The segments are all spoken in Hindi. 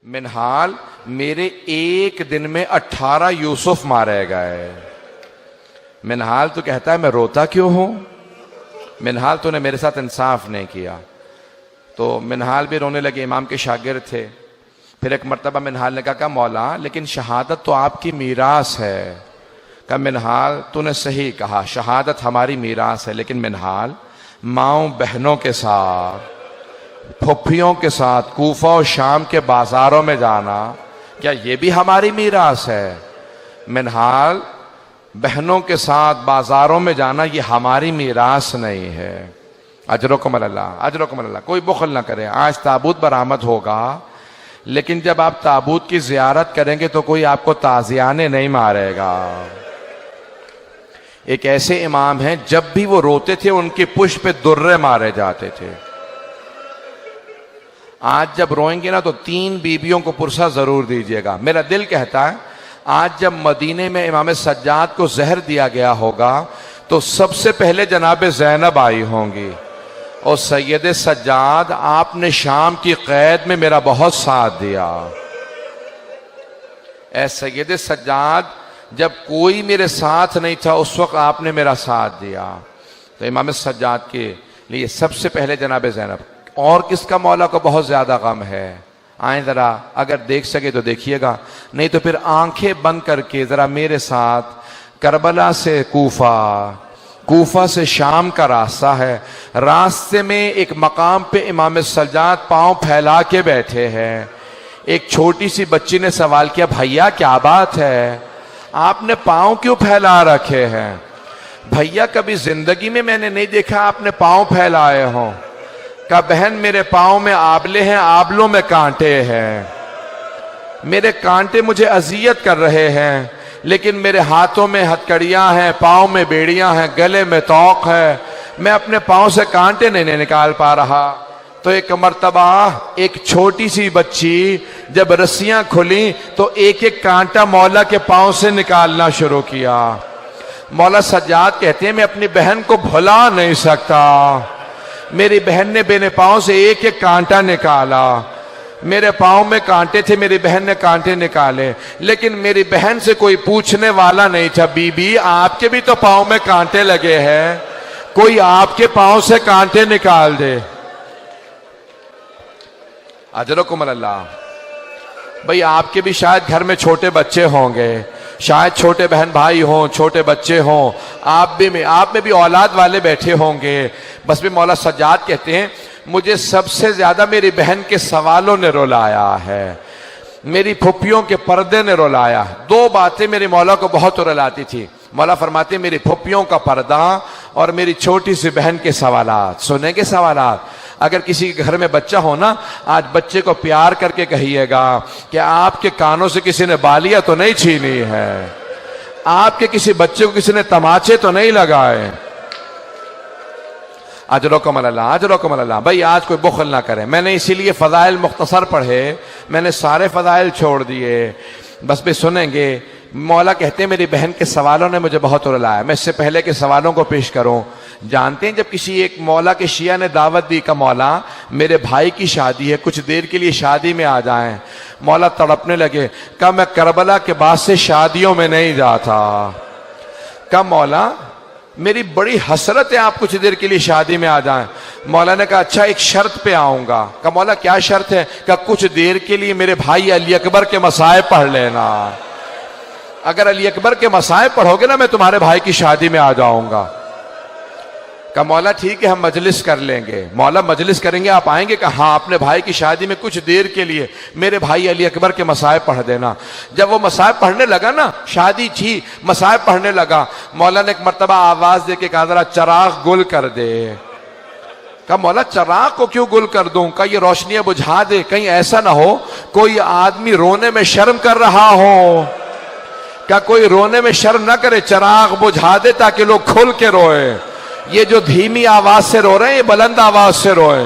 मिनहाल, मेरे एक दिन में 18 यूसुफ मारे गए। मिनहाल तो कहता है मैं रोता क्यों हूं? मिनहाल तूने मेरे साथ इंसाफ नहीं किया। तो मिनहाल भी रोने लगे, इमाम के शागिर्द थे। फिर एक मर्तबा मिनहाल ने कहा मौला लेकिन शहादत तो आपकी मीरास है। कहा मिनहाल तूने सही कहा, शहादत हमारी मीरास है, लेकिन मिनहाल माओ बहनों के साथ, फुफ्फियों के साथ कूफा और शाम के बाजारों में जाना, क्या ये भी हमारी मीरास है? मिनहाल, बहनों के साथ बाजारों में जाना ये हमारी मीरास नहीं है। अजरकुम अल्लाह, अजरकुम अल्लाह। कोई बुखल ना करे। आज ताबूत बरामद होगा, लेकिन जब आप ताबूत की जियारत करेंगे तो कोई आपको ताजियाने नहीं मारेगा। एक ऐसे इमाम हैं जब भी वो रोते थे उनके पुष्प पे दुर्रे मारे जाते थे। आज जब रोएंगे ना तो 3 बीबियों को पुरसा जरूर दीजिएगा। मेरा दिल कहता है आज जब मदीने में इमाम सज्जाद को जहर दिया गया होगा तो सबसे पहले जनाब ज़ैनब आई होंगी। और सैयद सज्जाद, आपने शाम की कैद में मेरा बहुत साथ दिया। ऐ सैयद सज्जाद, जब कोई मेरे साथ नहीं था उस वक्त आपने मेरा साथ दिया। तो इमाम सज्जाद के लिए सबसे पहले जनाब ज़ैनब। और किसका मौला को बहुत ज्यादा गम है? आए जरा, अगर देख सके तो देखिएगा, नहीं तो फिर आंखें बंद करके जरा मेरे साथ करबला से कूफा, कूफा से शाम का रास्ता है। रास्ते में एक मकाम पे इमाम सज्जाद पांव फैला के बैठे हैं। एक छोटी सी बच्ची ने सवाल किया, भैया क्या बात है, आपने पांव क्यों फैला रखे हैं? भैया कभी जिंदगी में मैंने नहीं देखा आपने पांव फैलाए हों। का बहन, मेरे पांव में आबले हैं, आबलों में कांटे हैं, मेरे कांटे मुझे अजियत कर रहे हैं, लेकिन मेरे हाथों में हथकड़ियां हैं, पांव में बेड़ियां हैं, गले में तौक है, मैं अपने पांव से कांटे नहीं निकाल पा रहा। तो एक मर्तबा एक छोटी सी बच्ची जब रस्सियां खुली तो एक एक कांटा मौला के पांव से निकालना शुरू किया। मौला सज्जाद कहते हैं मैं अपनी बहन को भुला नहीं सकता। मेरी बहन ने मेरे पांव से एक एक कांटा निकाला। मेरे पांव में कांटे थे, मेरी बहन ने कांटे निकाले, लेकिन मेरी बहन से कोई पूछने वाला नहीं था, बीबी आपके भी तो पांव में कांटे लगे हैं, कोई आपके पांव से कांटे निकाल दे। अजरकुम अल्लाह। भाई आपके भी शायद घर में छोटे बच्चे होंगे, शायद छोटे बहन भाई हों, छोटे बच्चे हों, आप में भी औलाद वाले बैठे होंगे। बस भी मौला सज्जाद कहते हैं मुझे सबसे ज्यादा मेरी बहन के सवालों ने रुलाया है, मेरी फुफ्फियों के पर्दे ने रुलाया। 2 बातें मेरे मौला को बहुत रुलाती थी। मौला फरमाते मेरी फुफ्फियों का पर्दा और मेरी छोटी सी बहन के सवालात। सुने के सवालात। अगर किसी के घर में बच्चा हो ना, आज बच्चे को प्यार करके कहिएगा कि आपके कानों से किसी ने बालियां तो नहीं छीनी है, आपके किसी बच्चे को किसी ने तमाचे तो नहीं लगाए। अजरकुम अल्लाह, अजरकुम अल्लाह। भाई आज कोई बुखल ना करे। मैंने इसीलिए फजाइल मुख्तसर पढ़े, मैंने सारे फजाइल छोड़ दिए। बस भी सुनेंगे। मौला कहते हैं मेरी बहन के सवालों ने मुझे बहुत रुलाया। मैं इससे पहले के सवालों को पेश करूं। जानते हैं जब किसी एक मौला के शिया ने दावत दी का मौला मेरे भाई की शादी है, कुछ देर के लिए शादी में आ जाएं। मौला तड़पने लगे। कहा मैं करबला के बाद से शादियों में नहीं जाता। कहा मौला मेरी बड़ी हसरत है आप कुछ देर के लिए शादी में आ जाएं। मौला ने कहा अच्छा एक शर्त पे आऊंगा। कहा मौला क्या शर्त है? कहा कुछ देर के लिए मेरे भाई अली अकबर के मसाए पढ़ लेना। अगर अली अकबर के मसाए पढ़ोगे ना मैं तुम्हारे भाई की शादी में आ जाऊंगा। कहा मौला ठीक है हम मजलिस कर लेंगे। मौला मजलिस करेंगे, आप आएंगे? कहा हाँ, अपने भाई की शादी में कुछ देर के लिए मेरे भाई अली अकबर के मसाए पढ़ देना। जब वो मसाए पढ़ने लगा ना, शादी थी, मसाए पढ़ने लगा, मौला ने एक मर्तबा आवाज दे के कहा जरा चराग गुल कर दे। कहा मौला चराग को क्यों गुल कर दूं? कहा ये रोशनियां बुझा दे, कहीं ऐसा ना हो कोई आदमी रोने में शर्म कर रहा हो। क्या कोई रोने में शर्म ना करे, चराग बुझा दे ताकि लोग खुल के रोए। ये जो धीमी आवाज से रो रहे हैं ये बुलंद आवाज से रोए।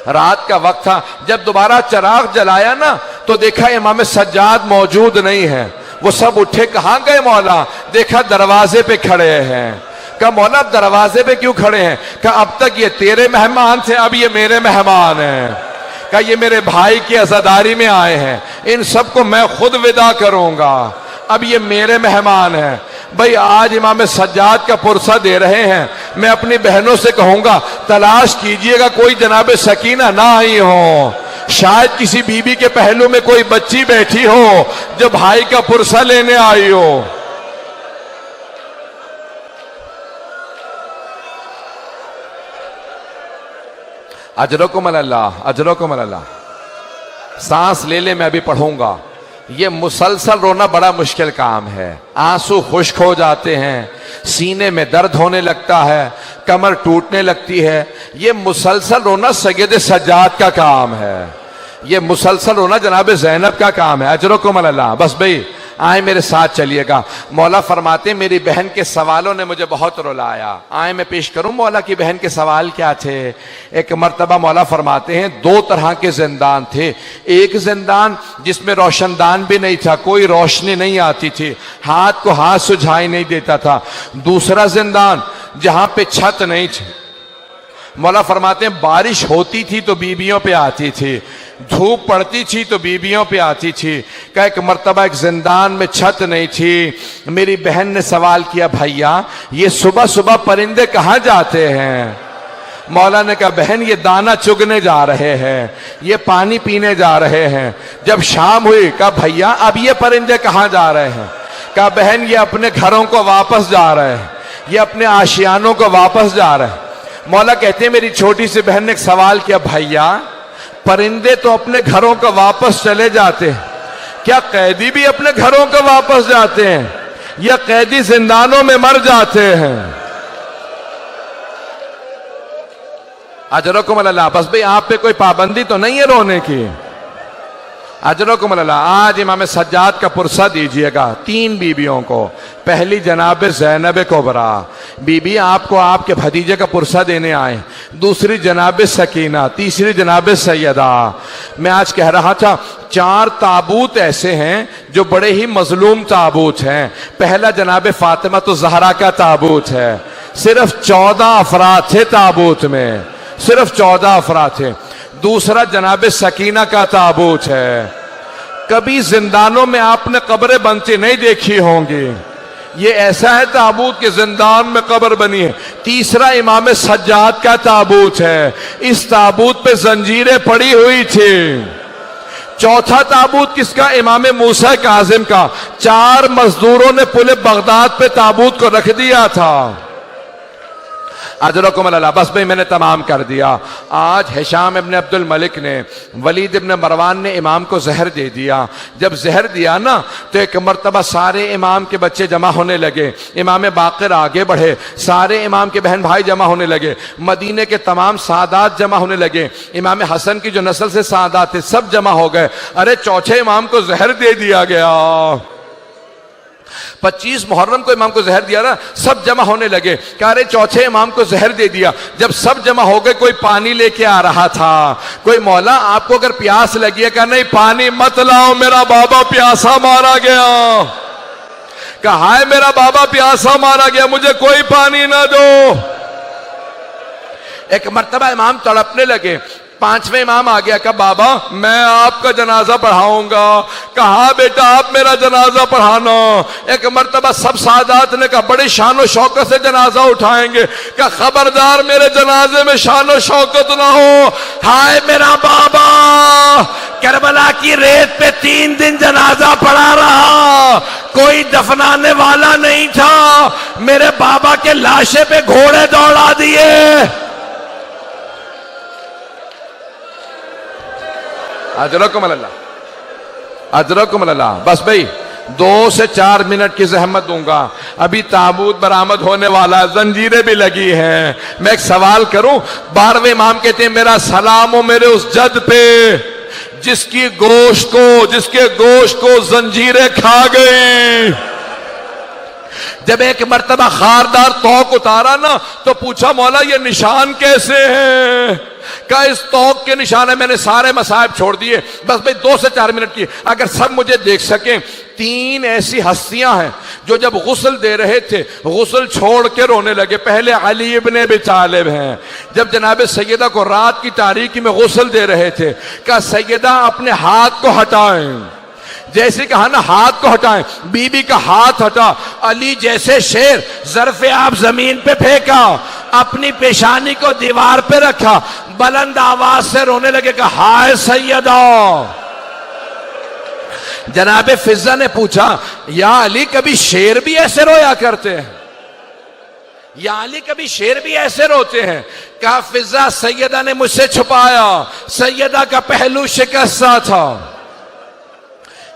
रात का वक्त था, जब दोबारा चराग जलाया ना तो देखा इमाम सज्जाद मौजूद नहीं है। वो सब उठे, कहां गए मौला? देखा दरवाजे पे खड़े हैं। कहा मौला दरवाजे पे क्यों खड़े हैं? कहा अब तक ये तेरे मेहमान थे, अब ये मेरे मेहमान हैं। कहा ये मेरे भाई की अज़ादारी में आए हैं, इन सबको मैं खुद विदा करूंगा, अब ये मेरे मेहमान हैं। भाई आज इमाम सज्जाद का पुरसा दे रहे हैं, मैं अपनी बहनों से कहूंगा तलाश कीजिएगा कोई जनाब सकीना ना आई हो, शायद किसी बीबी के पहलू में कोई बच्ची बैठी हो जो भाई का पुरसा लेने आई हो। अजरकुम अल्लाह, अजरकुम अल्लाह। सांस ले ले, मैं अभी पढ़ूंगा। ये मुसलसल रोना बड़ा मुश्किल काम है, आंसू खुश्क हो जाते हैं, सीने में दर्द होने लगता है, कमर टूटने लगती है। ये मुसलसल रोना सैयद सज्जाद का काम है, ये मुसलसल रोना जनाब ज़ैनब का काम है। अजरकुम अल्लाह। बस भाई आए मेरे साथ चलिएगा। मौला फरमाते मेरी बहन के सवालों ने मुझे बहुत रुलाया। आए मैं पेश करूं मौला की बहन के सवाल क्या थे। एक मर्तबा मौला फरमाते हैं दो तरह के जिंदान थे। एक जिंदान जिसमें रोशनदान भी नहीं था, कोई रोशनी नहीं आती थी, हाथ को हाथ सुझाई नहीं देता था। दूसरा जिंदान जहां पे छत नहीं थी। मौला फरमाते हैं बारिश होती थी तो बीबियों पे आती थी, धूप पड़ती थी तो बीबियों पे आती थी। का एक मर्तबा एक जिंदान में छत नहीं थी। मेरी बहन ने सवाल किया भैया ये सुबह सुबह परिंदे कहाँ जाते हैं। मौला ने कहा बहन ये दाना चुगने जा रहे हैं, ये पानी पीने जा रहे हैं। जब शाम हुई कहा भैया अब ये परिंदे कहाँ जा रहे हैं। कहा बहन ये अपने घरों को वापस जा रहे हैं, ये अपने आशियानों को वापस जा रहे हैं। मौला कहते हैं मेरी छोटी सी बहन ने एक सवाल किया भैया परिंदे तो अपने घरों को वापस चले जाते हैं, क्या कैदी भी अपने घरों को वापस जाते हैं या कैदी जिंदानों में मर जाते हैं। अजरकुम अल्लाह। बस भाई आप पे कोई पाबंदी तो नहीं है रोने की। अजरकुम अल्लाह। आज इमाम सज्जाद का पुरसा दीजिएगा तीन बीबियों को। पहली जनाब ज़ैनब कुबरा बीबी आपको आपके भतीजे का पुरसा देने आए, दूसरी जनाब सकीना, तीसरी जनाब सैयदा। मैं आज कह रहा था चार ताबूत ऐसे हैं जो बड़े ही मजलूम ताबूत हैं। पहला जनाब फातिमा तो ज़हरा का ताबूत है, सिर्फ 14 अफराद थे ताबूत में, सिर्फ 14 अफराद थे। दूसरा जनाब सकीना का ताबूत है। कभी जिंदानों में आपने कब्रें बनती नहीं देखी होंगी, ये ऐसा है ताबूत के जिंदान में कब्र बनी है। तीसरा इमाम सज्जाद का ताबूत है, इस ताबूत पे जंजीरें पड़ी हुई थी। चौथा ताबूत किसका, इमाम मूसा काजिम का। 4 मजदूरों ने पुले बगदाद पे ताबूत को रख दिया था। अजरकुम अल्लाह। बस भाई मैंने तमाम कर दिया। आज हिशाम इब्न अब्दुल मलिक ने, वलीद इब्न मरवान ने इमाम को जहर दे दिया। जब जहर दिया ना तो एक मर्तबा सारे इमाम के बच्चे जमा होने लगे, इमाम बाक़िर आगे बढ़े, सारे इमाम के बहन भाई जमा होने लगे, मदीने के तमाम सादात जमा होने लगे, इमाम हसन की जो नस्ल से सादात थे सब जमा हो गए। अरे चौथे इमाम को जहर दे दिया गया। 25 मुहर्रम को इमाम को जहर दिया ना, सब जमा होने लगे। कह रहे चौथे इमाम को जहर दे दिया। जब सब जमा हो गए कोई पानी लेके आ रहा था। कोई मौला आपको अगर प्यास लगी है, कहा नहीं पानी मत लाओ मेरा बाबा प्यासा मारा गया। कहा है मेरा बाबा प्यासा मारा गया, मुझे कोई पानी ना दो। एक मर्तबा इमाम तड़पने लगे। 5वें इमाम आ गया, कहा बाबा मैं आपका जनाजा पढ़ाऊंगा। कहा बेटा आप मेरा जनाजा पढ़ाना। एक मर्तबा सब सादात ने कहा बड़ी शान शौकत से जनाजा उठाएंगे। कहा खबरदार मेरे जनाजे में शान शौकत ना हो। हाय मेरा बाबा करबला की रेत पे 3 दिन जनाजा पढ़ा रहा, कोई दफनाने वाला नहीं था। मेरे बाबा के लाशे पे घोड़े दौड़ा दिए। अजरकुम अल्लाह, अजरकुम अल्लाह। बस भाई 2 से 4 मिनट की जहमत दूंगा। अभी ताबूत बरामद होने वाला है, जंजीरें भी लगी हैं। मैं एक सवाल करूं। 12वें इमाम कहते हैं मेरा सलाम हो मेरे उस जद पे जिसके गोश्त को जंजीरें खा गई। जब एक मर्तबा खारदार तौक उतारा ना तो पूछा मौला ये निशान कैसे हैं। का इस तौक के निशान है, मैंने सारे मसाइब छोड़ दिए, बस भाई 2 से 4 मिनट की, अगर सब मुझे देख सकें। 3 ऐसी हस्तियां हैं जो जब गुस्ल दे रहे थे गुस्ल छोड़ के रोने लगे। पहले अली इब्न अबी तालिब हैं, जब जनाब सैयदा को रात की तारीकी में गुस्ल दे रहे थे, कहा सैयदा अपने हाथ को हटाएं। जैसे कहा ना हाथ को हटाएं, बीबी का हाथ हटा, अली जैसे शेर ज़र्फ़े आप जमीन पे फेंका, अपनी पेशानी को दीवार पे रखा, बुलंद आवाज से रोने लगे, कहा हाय सैयदा। जनाबे फिजा ने पूछा, या अली कभी शेर भी ऐसे रोया करते हैं? या अली कभी शेर भी ऐसे रोते हैं? कहा फिजा सैयदा ने मुझसे छुपाया, सैयदा का पहलू शिकस्ता था।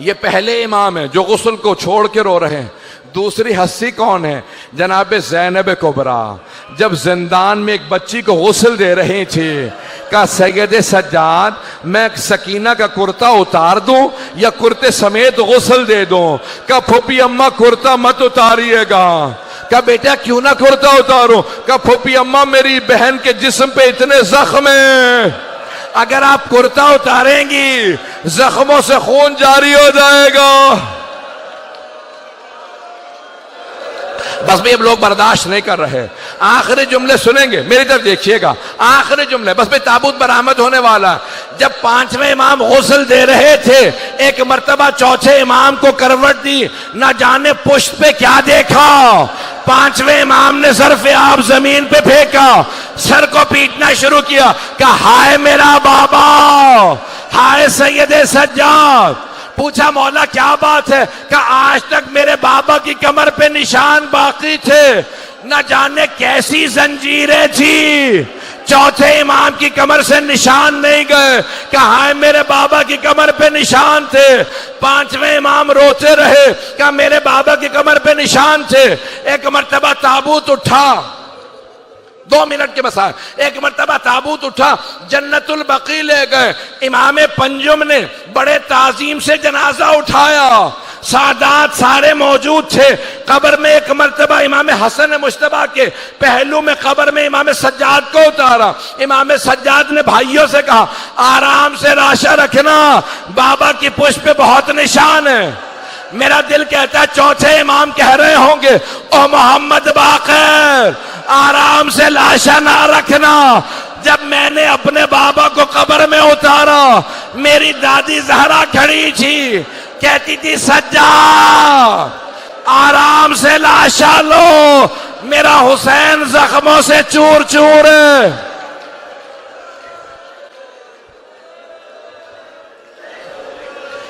ये पहले इमाम है जो गुस्ल को छोड़ के रो रहे हैं। दूसरी हस्ती कौन है? जनाब ज़ैनब कुबरा, जब जिंदान में एक बच्ची को गुस्ल दे रही थी, का सैयद सज्जाद मैं सकीना का कुर्ता उतार दूं या कुर्ते समेत गुस्ल दे दूं? का फूफी अम्मा कुर्ता मत उतारिएगा। का बेटा क्यों ना कुर्ता उतारूं? का फूफी अम्मा मेरी बहन के जिस्म पे इतने जख्म हैं, अगर आप कुर्ता उतारेंगी जख्मों से खून जारी हो जाएगा। बस भी अब लोग बर्दाश्त नहीं कर रहे। आखिरी जुमले सुनेंगे, मेरी तरफ देखिएगा, आखिरी जुमले। बस भी ताबूत बरामद होने वाला। जब 5वें इमाम गुस्ल दे रहे थे, एक मर्तबा चौथे इमाम को करवट दी, ना जाने पुष्ट पे क्या देखा, 5वें इमाम ने ज़र्फ़े आप जमीन पे फेंका, सर को पीटना शुरू किया, कहा हाय मेरा बाबा, हाय सैयदे सज्जाद। पूछा मौला क्या बात है? कहा आज तक मेरे बाबा की कमर पे निशान बाकी थे, न जाने कैसी जंजीरें थी, चौथे इमाम की कमर से निशान नहीं गए। कहा हाय मेरे बाबा की कमर पे निशान थे। 5वें इमाम रोते रहे, कहा मेरे बाबा की कमर पे निशान थे। एक मर्तबा ताबूत उठा, 2 मिनट के बसा, एक मर्तबा ताबूत उठा, जन्नतुल बकी ले गए। इमाम पंजुम ने बड़े ताजीम से जनाजा उठाया, सादात सारे मौजूद थे। कब्र में एक मर्तबा इमाम हसन मुश्तबा के पहलू में कब्र में इमाम सज्जाद को उतारा। इमाम सज्जाद ने भाइयों से कहा आराम से राशा रखना, बाबा की पुष्प पे बहुत निशान है। मेरा दिल कहता है चौथे इमाम कह रहे होंगे, ओ मोहम्मद बाकर आराम से लाशा ना रखना। जब मैंने अपने बाबा को कब्र में उतारा, मेरी दादी जहरा खड़ी थी, कहती थी सज्जाद आराम से लाशा लो, मेरा हुसैन जख्मों से चूर चूर है।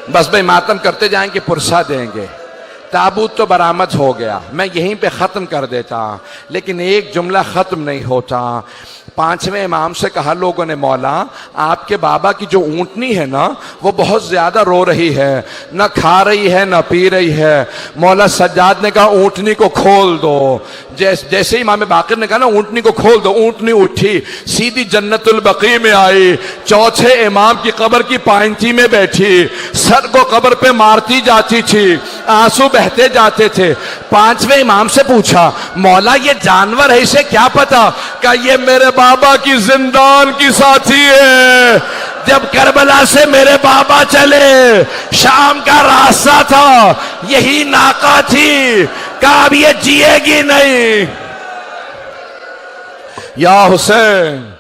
बस भाई मातम करते जाएंगे, पुरसा देंगे। ताबूत तो बरामद हो गया, मैं यहीं पे ख़त्म कर देता, लेकिन एक जुमला ख़त्म नहीं होता। 5वें इमाम से कहा लोगों ने, मौला आपके बाबा की जो ऊँटनी है ना, वो बहुत ज़्यादा रो रही है, न खा रही है न पी रही है। मौला सज्जाद ने कहा ऊँटनी को खोल दो। जैसे इमाम बाकिर ने कहा ना ऊँटनी को खोल दो, ऊँटनी उठी, सीधी जन्नतुल बकी में आई, चौथे इमाम की कब्र की पायंती में बैठी, सर को कब्र पे मारती जाती थी, आंसू बहते जाते थे। 5वें इमाम से पूछा मौला ये जानवर है, इसे क्या पता? क्या ये मेरे बाबा की जिंदान की साथी है। जब करबला से मेरे बाबा चले, शाम का रास्ता था, यही नाका थी, कहा अब ये जिएगी नहीं। या हुसैन